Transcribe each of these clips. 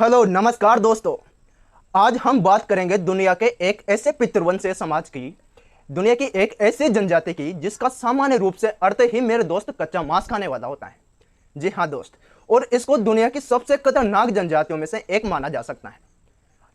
Hello नमस्कार दोस्तों। आज हम बात करेंगे दुनिया के एक ऐसे पितृवंशीय समाज की, दुनिया की एक ऐसी जनजाति की जिसका सामान्य रूप से अर्थ ही मेरे दोस्त कच्चा मांस खाने वाला होता है। जी हाँ दोस्त, और इसको दुनिया की सबसे खतरनाक जनजातियों में से एक माना जा सकता है।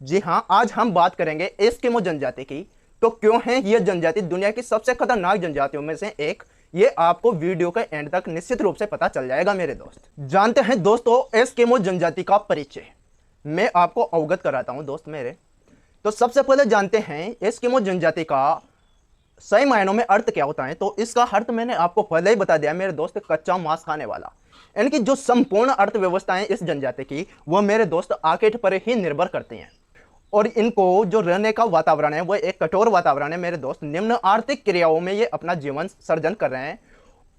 जी हाँ, आज हम बात करेंगे एस्किमो जनजाति की। तो क्यों है यह जनजाति दुनिया की सबसे खतरनाक जनजातियों में से एक, ये आपको वीडियो के एंड तक निश्चित रूप से पता चल जाएगा मेरे दोस्त। जानते हैं दोस्तों एस्किमो जनजाति का परिचय। मैं आपको अवगत कराता हूं दोस्त मेरे। तो सबसे पहले जानते हैं एस्किमो जनजाति का सही मायनों में अर्थ क्या होता है। तो इसका अर्थ मैंने आपको पहले ही बता दिया मेरे दोस्त, कच्चा मांस खाने वाला। इनकी जो संपूर्ण अर्थव्यवस्था है इस जनजाति की, वह मेरे दोस्त आकेट पर ही निर्भर करती हैं। और इनको जो रहने का वातावरण है वह एक कठोर वातावरण है मेरे दोस्त। निम्न आर्थिक क्रियाओं में ये अपना जीवन सर्जन कर रहे हैं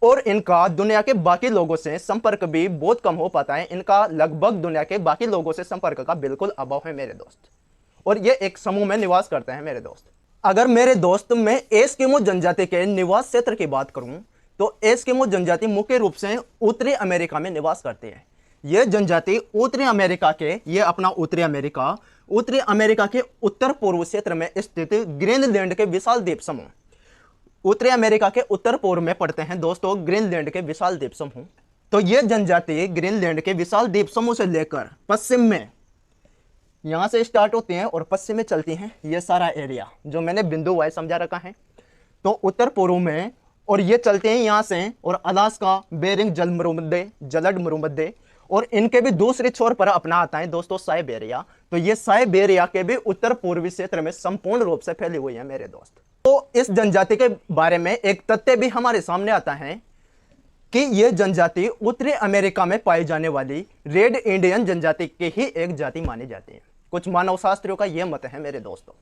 और इनका दुनिया के बाकी लोगों से संपर्क भी बहुत कम हो पाता है। इनका लगभग दुनिया के बाकी लोगों से संपर्क का बिल्कुल अभाव है मेरे दोस्त, और ये एक समूह में निवास करते हैं मेरे दोस्त। अगर मेरे दोस्त मैं एस्किमो जनजाति के निवास क्षेत्र की बात करूं तो एस्किमो जनजाति मुख्य रूप से उत्तरी अमेरिका में निवास करती है। यह जनजाति उत्तरी अमेरिका के, ये अपना उत्तरी अमेरिका के उत्तर पूर्व क्षेत्र में स्थित ग्रीनलैंड के विशाल द्वीप समूह, उत्तरी अमेरिका के उत्तर पूर्व में पड़ते हैं दोस्तों ग्रीनलैंड के विशाल द्वीप समूह। तो यह जनजाति ग्रीनलैंड के विशाल द्वीप समूह से लेकर पश्चिम में, यहां से स्टार्ट होती हैं और पश्चिम में चलती हैं। यह सारा एरिया जो मैंने बिंदु वाइज समझा रखा है। तो उत्तर पूर्व में, और ये चलते हैं यहां से और अलास्का, बेरिंग जलद मरुमध्य, और इनके भी दूसरी छोर पर अपना आता है दोस्तों साइबेरिया। तो ये साइबेरिया के भी उत्तर पूर्वी क्षेत्र में संपूर्ण रूप से फैली हुई है मेरे दोस्त। तो इस जनजाति के बारे में एक तथ्य भी हमारे सामने आता है कि यह जनजाति उत्तरी अमेरिका में पाई जाने वाली रेड इंडियन जनजाति की ही एक जाति मानी जाती है। कुछ मानव शास्त्रियों का यह मत है मेरे दोस्तों।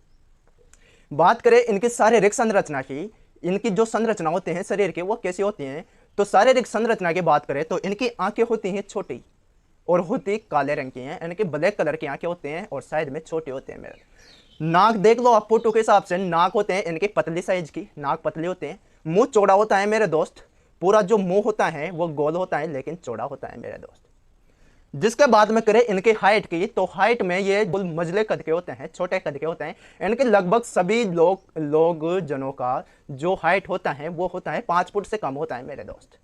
बात करें इनकी शारीरिक संरचना की, इनकी जो संरचना होती है शरीर की वो कैसी होती हैं, तो शारीरिक संरचना की बात करें तो इनकी आंखें होती हैं छोटी और होती काले रंग की हैं। इनके ब्लैक कलर की आंखें होती हैं और साइड में छोटे होते हैं मेरे। नाक देख लो आप फोटो के हिसाब से, नाक होते हैं इनकी पतली साइज की, नाक पतली होते हैं। मुंह चौड़ा होता है मेरे दोस्त, पूरा जो मुंह होता है वो गोल होता है लेकिन चौड़ा होता है मेरे दोस्त। जिसके बाद में करें इनकी हाइट की, तो हाइट में ये मजले कद के होते हैं, छोटे कद के होते हैं। इनके लगभग सभी लोग जनों का जो हाइट होता है वो होता है 5 फुट से कम होता है मेरे दोस्त।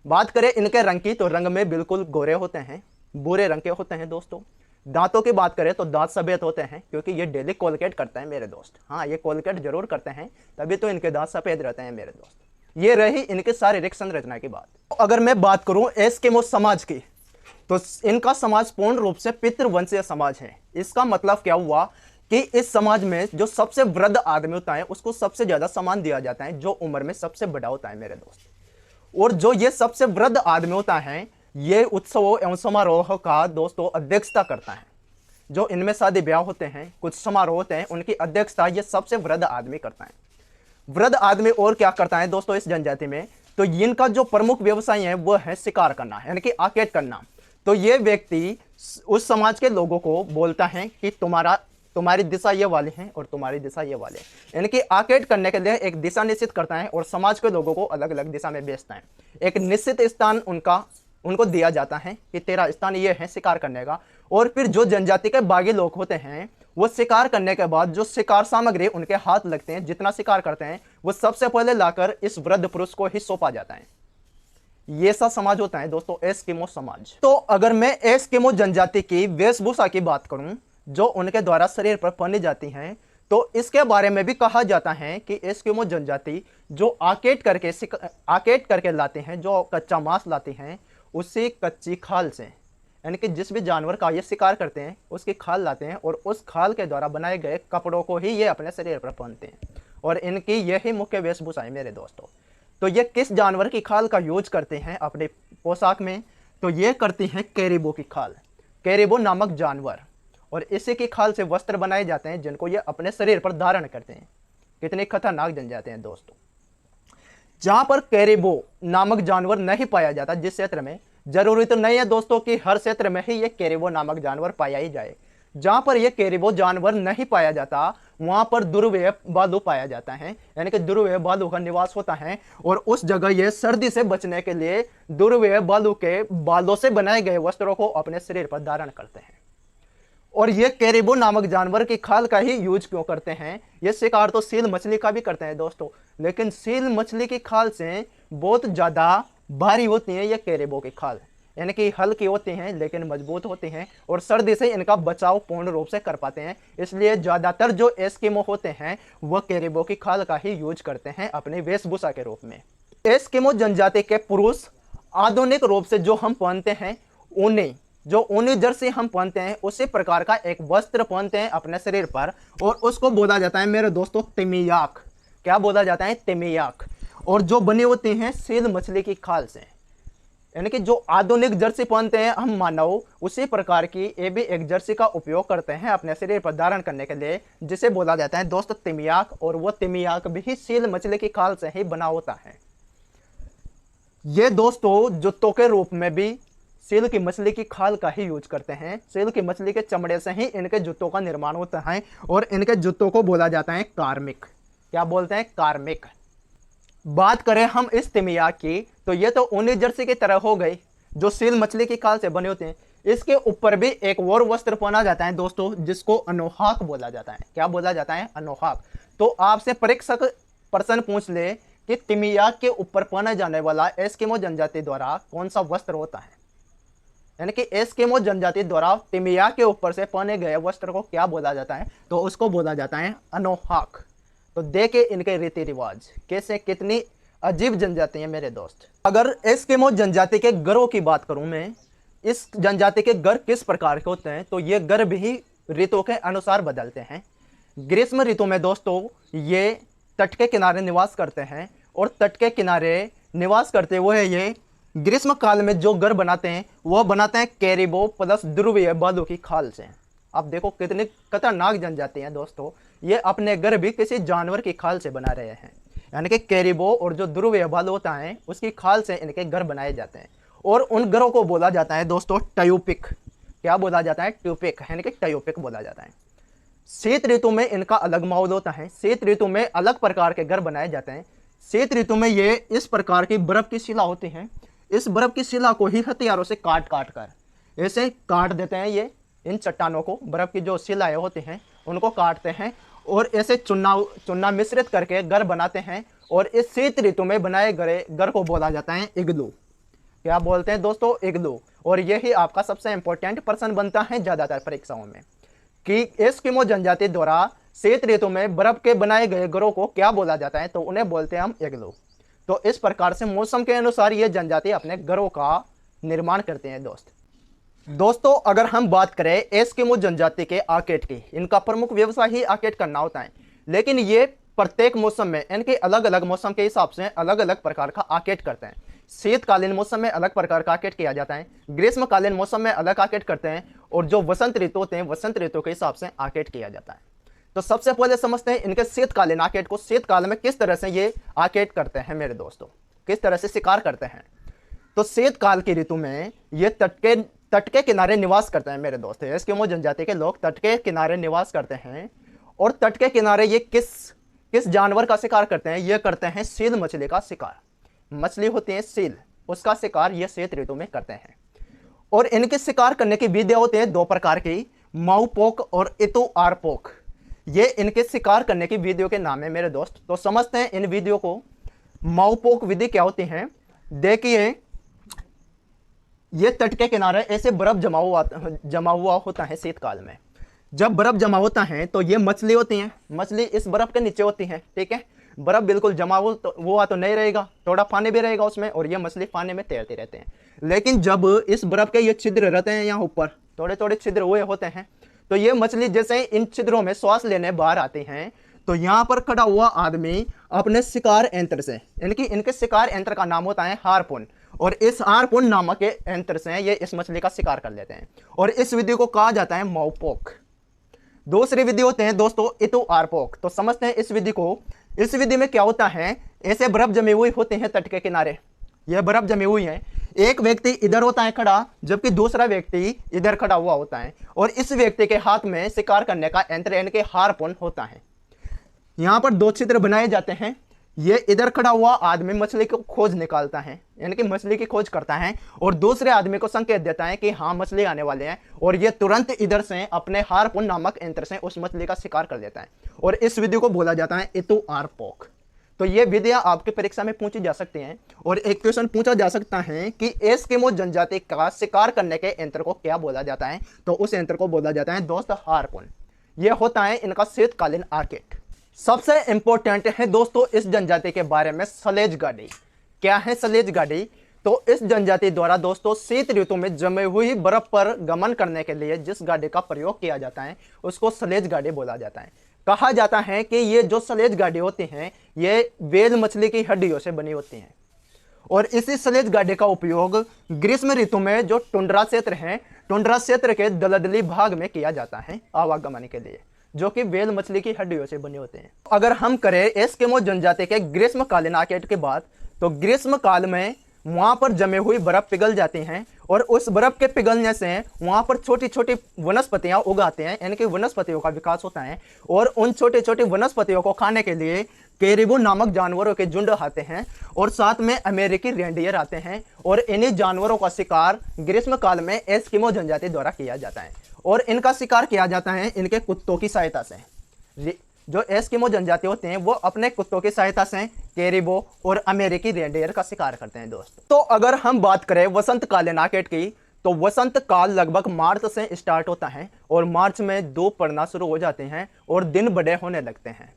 बात करें इनके रंग की, तो रंग में बिल्कुल गोरे होते हैं, भूरे रंग के होते हैं दोस्तों। दांतों की बात करें तो दांत सफेद होते हैं क्योंकि ये डेली कोलगेट करते हैं मेरे दोस्त। हाँ, ये कोलगेट जरूर करते हैं, तभी तो इनके दांत सफेद रहते हैं मेरे दोस्त। ये रही इनके शारीरिक संरचना की बात। अगर मैं बात करूं एस्किमो समाज की, तो इनका समाज पूर्ण रूप से पितृवंशीय समाज है। इसका मतलब क्या हुआ कि इस समाज में जो सबसे वृद्ध आदमी होता है उसको सबसे ज्यादा सम्मान दिया जाता है, जो उम्र में सबसे बड़ा होता है मेरे दोस्त। और जो ये सबसे वृद्ध आदमी होता है ये उत्सवों एवं समारोह का दोस्तों अध्यक्षता करता है। जो इनमें शादी ब्याह होते हैं, कुछ समारोह होते हैं, उनकी अध्यक्षता ये सबसे वृद्ध आदमी करता है। वृद्ध आदमी और क्या करता है दोस्तों इस जनजाति में, तो इनका जो प्रमुख व्यवसाय है वह है शिकार करना, यानी कि आकेट करना। तो ये व्यक्ति उस समाज के लोगों को बोलता है कि तुम्हारी दिशा ये वाली है और तुम्हारी दिशा ये वाली है। इनकी आकेट करने के लिए एक दिशा निश्चित करता है और समाज के लोगों को अलग अलग दिशा में भेजता है। एक निश्चित स्थान उनको दिया जाता है कि तेरा स्थान ये है शिकार करने का। और फिर जो जनजाति के बागी लोग होते हैं वो शिकार करने के बाद जो शिकार सामग्री उनके हाथ लगते हैं, जितना शिकार करते हैं वो सबसे पहले लाकर इस वृद्ध पुरुष को ही सौंपा जाता है। ये सा समाज होता है दोस्तों एस्किमो समाज। तो अगर मैं एस्किमो जनजाति की वेशभूषा की बात करूं जो उनके द्वारा शरीर पर पहनी जाती हैं, तो इसके बारे में भी कहा जाता है कि एस्किमो जनजाति जो आकेट करके लाते हैं, जो कच्चा मांस लाते हैं, उसी कच्ची खाल से, यानी कि जिस भी जानवर का ये शिकार करते हैं उसकी खाल लाते हैं और उस खाल के द्वारा बनाए गए कपड़ों को ही ये अपने शरीर पर पहनते हैं। और इनकी यही मुख्य वेशभूषा है मेरे दोस्तों। तो ये किस जानवर की खाल का यूज करते हैं अपने पोशाक में, तो ये करती हैं कैरिबो की खाल, कैरिबो नामक जानवर। और इसी की खाल से वस्त्र बनाए जाते हैं जिनको ये अपने शरीर पर धारण करते हैं। कितनी खतरनाक जनजाति हैं दोस्तों। जहां पर कैरिबो नामक जानवर नहीं पाया जाता, जिस क्षेत्र में, जरूरी तो नहीं है दोस्तों कि हर क्षेत्र में ही ये कैरिबो नामक जानवर पाया ही जाए। जहां पर ये कैरिबो जानवर नहीं पाया जाता वहां पर दुर्व्यय भालू पाया जाता है, यानी कि दुर्व्यय भालू का निवास होता है। और उस जगह ये सर्दी से बचने के लिए दुर्व्यय भालू के बालों से बनाए गए वस्त्रों को अपने शरीर पर धारण करते हैं। और ये कैरिबो नामक जानवर की खाल का ही यूज क्यों करते हैं? ये शिकार तो सील मछली का भी करते हैं दोस्तों, लेकिन सील मछली की खाल से बहुत ज़्यादा भारी होती है ये कैरिबो की खाल, यानी कि हल्की होती हैं लेकिन मजबूत होती हैं और सर्दी से इनका बचाव पूर्ण रूप से कर पाते हैं। इसलिए ज़्यादातर जो एस्किमो होते हैं वह कैरिबो की खाल का ही यूज करते हैं अपनी वेशभूषा के रूप में। एस्किमो जनजाति के पुरुष आधुनिक रूप से जो हम पहनते हैं ऊनी जर्सी हम पहनते हैं, उसी प्रकार का एक वस्त्र पहनते हैं अपने शरीर पर और उसको बोला जाता है मेरे दोस्तों तिमियाक। क्या बोला जाता है? तिमियाक। और जो बनी होती हैं सील मछली की खाल से, यानी कि जो आधुनिक जर्सी पहनते हैं हम मानव, उसी प्रकार की ये भी एक जर्सी का उपयोग करते हैं अपने शरीर पर धारण करने के लिए, जिसे बोला जाता है दोस्तों तिमियाक। और वो तिमियाक भी सील मछली की खाल से ही बना होता है। ये दोस्तों जूतों के रूप में भी सील की मछली की खाल का ही यूज करते हैं। सील की मछली के चमड़े से ही इनके जूतों का निर्माण होता है और इनके जूतों को बोला जाता है कार्मिक। क्या बोलते हैं? कार्मिक। बात करें हम इस तिमियाक की, तो ये तो ऊनी जर्सी की तरह हो गई जो सील मछली की खाल से बने होते हैं। इसके ऊपर भी एक और वस्त्र पहना जाता है दोस्तों, जिसको अनोहाक बोला जाता है। क्या बोला जाता है? अनोहाक। तो आपसे परीक्षक प्रश्न पूछ ले कि तिमियाक के ऊपर पहना जाने वाला एस्किमो जनजाति द्वारा कौन सा वस्त्र होता है, यानी कि एस्किमो जनजाति द्वारा तिमियाक के ऊपर से पहने गए वस्त्र को क्या बोला जाता है? तो उसको बोला जाता है अनोहाक। तो देखे इनके रीति रिवाज कैसे, कितनी अजीब जनजाति है मेरे दोस्त। अगर एस्किमो जनजाति के गरों की बात करूं मैं, इस जनजाति के घर किस प्रकार के होते हैं, तो ये घर भी ऋतुओं के अनुसार बदलते हैं। ग्रीष्म ऋतु में दोस्तों ये तट के किनारे निवास करते हैं और तट के किनारे निवास करते हुए ये ग्रीष्म काल में जो घर बनाते हैं वह बनाते हैं कैरिबो प्लस ध्रुवीय बालू की खाल से। अब देखो कितनी खतरनाक जनजाति हैं दोस्तों, ये अपने घर भी किसी जानवर की खाल से बना रहे हैं, यानी कि कैरिबो और जो ध्रुवीय बालू होता है उसकी खाल से इनके घर बनाए जाते हैं। और उन घरों को बोला जाता है दोस्तों ट्यूपिक। क्या बोला जाता है? ट्यूपिक, यानी कि ट्यूपिक बोला जाता है। शीत ऋतु में इनका अलग माहौल होता है। शीत ऋतु में अलग प्रकार के घर बनाए जाते हैं। शीत ऋतु में ये इस प्रकार की बर्फ की शिला होती है, इस बर्फ की शिला को ही हथियारों से काट काट कर ऐसे काट देते हैं। ये इन चट्टानों को, बर्फ की जो शिलाएं होती हैं उनको काटते हैं और ऐसे चुन्ना मिश्रित करके घर बनाते हैं। और इस शीत ऋतु में बनाए गए घर को बोला जाता है इग्लू। क्या बोलते हैं दोस्तों? इग्लू। और यही आपका सबसे इंपॉर्टेंट प्रश्न बनता है ज़्यादातर परीक्षाओं में कि एस्किमो जनजाति द्वारा शीत ऋतु में बर्फ के बनाए गए घरों को क्या बोला जाता है, तो उन्हें बोलते हैं हम इग्लू। तो इस प्रकार से मौसम के अनुसार ये जनजाति अपने घरों का निर्माण करते हैं दोस्तों अगर हम बात करें एस्किमो जनजाति के आर्केड की, इनका प्रमुख व्यवसाय ही आर्केड करना होता है। लेकिन ये प्रत्येक मौसम में, इनके अलग अलग मौसम के हिसाब से अलग अलग प्रकार का आर्केड करते हैं। शीतकालीन मौसम में अलग प्रकार का आर्केड किया जाता है, ग्रीष्मकालीन मौसम में अलग आर्केड करते हैं, और जो वसंत ऋतु होते हैं वसंत ऋतु के हिसाब से आर्केड किया जाता है। तो सबसे पहले समझते हैं इनके शीतकालीन आर्केड को। शीतकाल में किस तरह से ये आर्केड करते हैं मेरे दोस्तों, किस तरह से शिकार करते हैं। तो शीतकाल की ऋतु में ये तट के किनारे निवास करते हैं मेरे दोस्त। एस्किमो जनजाति के लोग तट के किनारे निवास करते हैं और तट के किनारे ये किस जानवर का शिकार करते हैं? ये करते हैं सील मछली का शिकार। मछली होती है सील, उसका शिकार ये शीत ऋतु में करते हैं। और इनके शिकार करने की विधियां होती है दो प्रकार की, माउपोक और इतु आरपोक। ये इनके शिकार करने की विधियों के नाम है मेरे दोस्त। तो समझते हैं इन विधियों को। माउपोक विधि क्या होती है? देखिए ये तट के किनारे ऐसे बर्फ जमा हुआ होता है शीतकाल में। जब बर्फ जमा होता है तो ये मछली होती हैं, मछली इस बर्फ के नीचे होती है, ठीक है। बर्फ बिल्कुल जमा हुआ तो नहीं रहेगा, थोड़ा पानी भी रहेगा उसमें, और ये मछली पानी में तैरती रहते हैं। लेकिन जब इस बर्फ के ये छिद्र रहते हैं, यहाँ ऊपर थोड़े थोड़े छिद्र हुए होते हैं, तो ये मछली जैसे इन छिद्रों में श्वास लेने बाहर आती हैं, तो यहाँ पर खड़ा हुआ आदमी अपने शिकार यंत्र से, यानी कि इनके शिकार यंत्र का नाम होता है हार्पून, और इस हार्पून नामक यंत्र से ये इस मछली का शिकार कर लेते हैं। और इस विधि को कहा जाता है माउपोक। दूसरी विधि होते हैं दोस्तों इतु आरपोक। तो समझते हैं इस विधि को। इस विधि में क्या होता है, ऐसे बर्फ जमी हुई होती है तट के किनारे, यह बर्फ जमी हुई है। एक व्यक्ति इधर होता है खड़ा, जबकि दूसरा व्यक्ति इधर खड़ा हुआ होता है, और इस व्यक्ति के हाथ में शिकार करने का यंत्र यानी कि हार्पून होता है। यहाँ पर दो छिद्र बनाए जाते हैं, ये इधर खड़ा हुआ आदमी मछली को खोज निकालता है, यानी कि मछली की खोज करता है और दूसरे आदमी को संकेत देता है कि हाँ मछली आने वाले हैं, और ये तुरंत इधर से अपने हार्पून नामक यंत्र से उस मछली का शिकार कर लेता है, और इस विधि को बोला जाता है इतु-आर-पोक। तो ये विधियां आपकी परीक्षा में पूछी जा सकती हैं, और एक क्वेश्चन पूछा जा सकता है कि एस्किमो जनजाति का शिकार करने के यंत्र को क्या बोला जाता है, तो उस यंत्र को बोला जाता है दोस्त हार्पून। ये होता है इनका शीतकालीन आर्केट। सबसे इंपॉर्टेंट है दोस्तों इस जनजाति के बारे में सलेज गाड़ी। क्या है सलेज गाड़ी? तो इस जनजाति द्वारा दोस्तों शीत ऋतु में जमे हुई बर्फ पर गमन करने के लिए जिस गाड़ी का प्रयोग किया जाता है उसको सलेज गाड़ी बोला जाता है। कहा जाता है कि ये जो सलेज गाड़ी होती हैं ये व्हेल मछली की हड्डियों से बनी होती हैं, और इसी सलेज गाड़ी का उपयोग ग्रीष्म ऋतु में जो टुंड्रा क्षेत्र है, टुंड्रा क्षेत्र के दलदली भाग में किया जाता है आवागमन के लिए, जो कि व्हेल मछली की हड्डियों से बने होते हैं। अगर हम करें एस्किमो जनजाति के ग्रीष्मकालीन आर्केट की बात, तो ग्रीष्म काल में वहां पर जमे हुई बर्फ पिघल जाती हैं, और उस बर्फ के पिघलने से वहां पर छोटी छोटी वनस्पतियां उगाते हैं, यानी कि वनस्पतियों का विकास होता है, और उन छोटे छोटे वनस्पतियों को खाने के लिए कैरिबो नामक जानवरों के झुंड आते हैं, और साथ में अमेरिकी रेंडियर आते हैं, और इन्हीं जानवरों का शिकार ग्रीष्म काल में एस्किमो जनजाति द्वारा किया जाता है, और इनका शिकार किया जाता है इनके कुत्तों की सहायता से। जो एस्किमो जनजाति होते हैं वो अपने कुत्तों की सहायता से कैरिबो और अमेरिकी रेंडियर का शिकार करते हैं दोस्त। तो अगर हम बात करें वसंतकालीन आर्केट की, तो वसंत काल लगभग मार्च से स्टार्ट होता है, और मार्च में धूप पड़ना शुरू हो जाते हैं और दिन बड़े होने लगते हैं।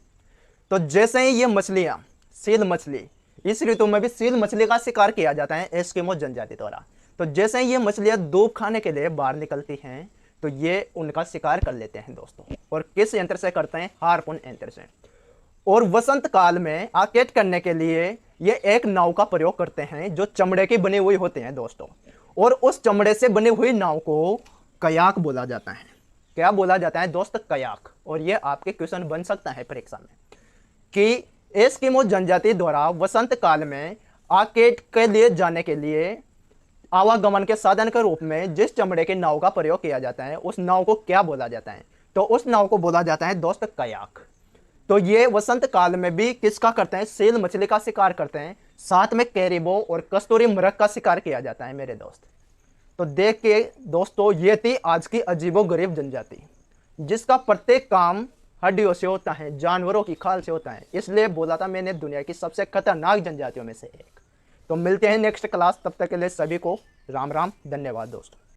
तो जैसे ही ये मछलियां, सील मछली, इस ऋतु में भी सील मछली का शिकार किया जाता है एस्किमो जनजाति द्वारा। तो जैसे ही ये मछलियां धूप खाने के लिए बाहर निकलती हैं तो ये उनका शिकार कर लेते हैं दोस्तों। और किस यंत्र से करते हैं? हार्पून यंत्र से। और वसंत काल में आर्केट करने के लिए ये एक नाव का प्रयोग करते हैं जो चमड़े की बनी हुई होती हैं दोस्तों, और उस चमड़े से बनी हुई नाव को कयाक बोला जाता है। क्या बोला जाता है दोस्त? कयाक। और ये आपके क्वेश्चन बन सकता है परीक्षा में कि एस्किमो जनजाति द्वारा वसंत काल में आर्केट के लिए जाने के लिए आवागमन के साधन के रूप में जिस चमड़े के नाव का प्रयोग किया जाता है उस नाव को क्या बोला जाता है? तो उस नाव को बोला जाता है दोस्त कयाक। तो ये वसंत काल में भी किसका करते हैं? सील मछली का शिकार करते हैं, साथ में कैरिबो और कस्तूरी मृग का शिकार किया जाता है मेरे दोस्त। तो देख के दोस्तों ये थी आज की अजीबोगरीब जनजाति, जिसका प्रत्येक काम हड्डियों से होता है, जानवरों की खाल से होता है, इसलिए बोला था मैंने दुनिया की सबसे खतरनाक जनजातियों में से एक। तो मिलते हैं नेक्स्ट क्लास, तब तक के लिए सभी को राम राम, धन्यवाद दोस्तों।